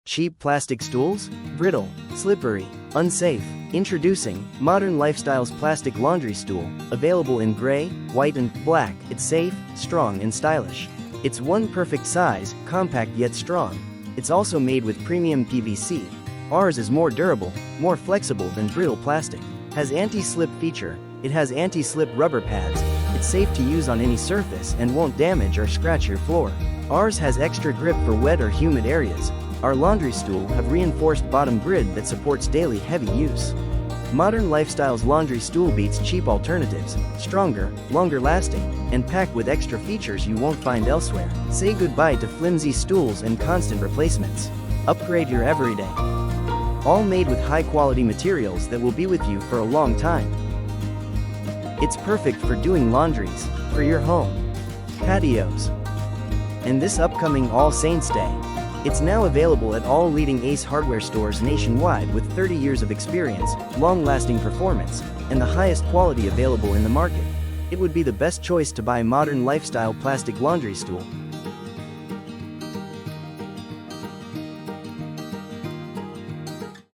Cheap plastic stools? Brittle, slippery, unsafe. Introducing Modern Lifestyle's plastic laundry stool, available in gray, white and black. It's safe, strong and stylish. It's one perfect size, compact yet strong. It's also made with premium PVC. Ours is more durable, more flexible than brittle plastic. Has anti-slip feature. It has anti-slip rubber pads. It's safe to use on any surface and won't damage or scratch your floor. Ours has extra grip for wet or humid areas. Our laundry stool have reinforced bottom grid that supports daily heavy use. Modern Lifestyle's laundry stool beats cheap alternatives, stronger, longer lasting, and packed with extra features you won't find elsewhere. Say goodbye to flimsy stools and constant replacements. Upgrade your everyday. All made with high-quality materials that will be with you for a long time. It's perfect for doing laundries, for your home, patios, and this upcoming All Saints Day. It's now available at all leading Ace Hardware stores nationwide with 30 years of experience, long-lasting performance, and the highest quality available in the market. It would be the best choice to buy Modern Lifestyle plastic laundry stool.